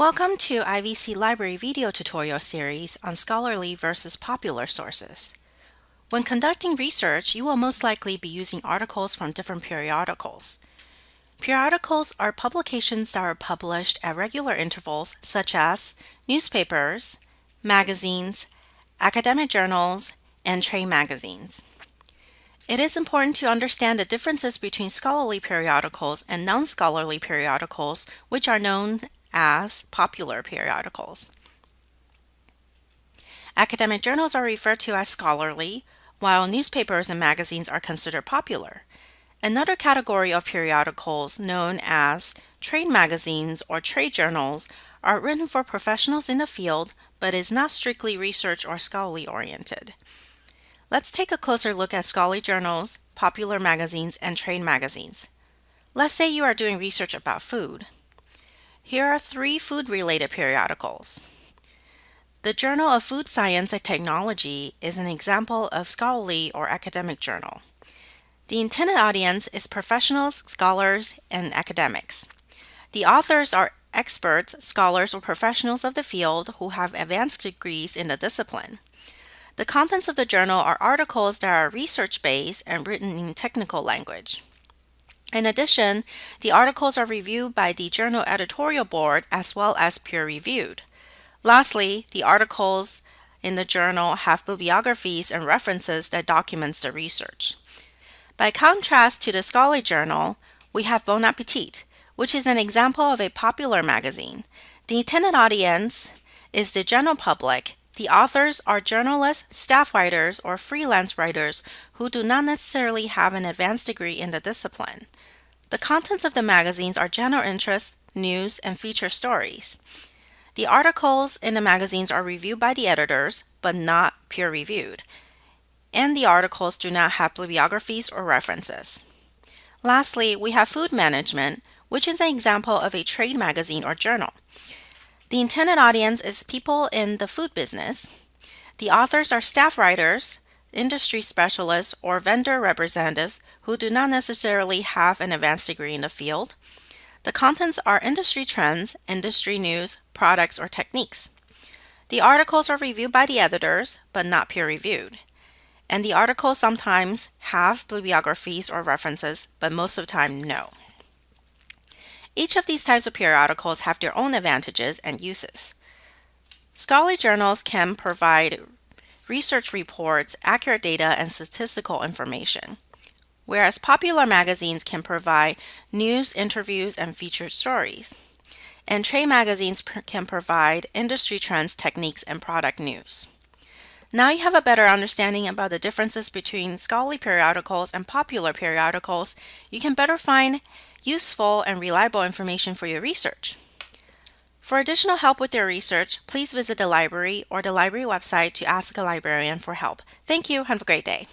Welcome to IVC Library video tutorial series on scholarly versus popular sources. When conducting research, you will most likely be using articles from different periodicals. Periodicals are publications that are published at regular intervals such as newspapers, magazines, academic journals, and trade magazines. It is important to understand the differences between scholarly periodicals and non-scholarly periodicals, which are known as popular periodicals. Academic journals are referred to as scholarly, while newspapers and magazines are considered popular. Another category of periodicals, known as trade magazines or trade journals, are written for professionals in the field but is not strictly research or scholarly oriented. Let's take a closer look at scholarly journals, popular magazines, and trade magazines. Let's say you are doing research about food. Here are 3 food-related periodicals. The Journal of Food Science and Technology is an example of scholarly or academic journal. The intended audience is professionals, scholars, and academics. The authors are experts, scholars, or professionals of the field who have advanced degrees in the discipline. The contents of the journal are articles that are research-based and written in technical language. In addition, the articles are reviewed by the journal editorial board as well as peer-reviewed. Lastly, the articles in the journal have bibliographies and references that documents the research. By contrast to the scholarly journal, we have Bon Appetit, which is an example of a popular magazine. The intended audience is the general public. The authors are journalists, staff writers, or freelance writers who do not necessarily have an advanced degree in the discipline. The contents of the magazines are general interest, news, and feature stories. The articles in the magazines are reviewed by the editors, but not peer-reviewed, and the articles do not have bibliographies or references. Lastly, we have Food Management, which is an example of a trade magazine or journal. The intended audience is people in the food business. The authors are staff writers, industry specialists, or vendor representatives who do not necessarily have an advanced degree in the field. The contents are industry trends, industry news, products, or techniques. The articles are reviewed by the editors, but not peer-reviewed. And the articles sometimes have bibliographies or references, but most of the time no. Each of these types of periodicals have their own advantages and uses. Scholarly journals can provide research reports, accurate data, and statistical information, whereas popular magazines can provide news, interviews, and featured stories. And trade magazines can provide industry trends, techniques, and product news. Now you have a better understanding about the differences between scholarly periodicals and popular periodicals. You can better find useful and reliable information for your research. For additional help with your research, please visit the library or the library website to ask a librarian for help. Thank you. Have a great day.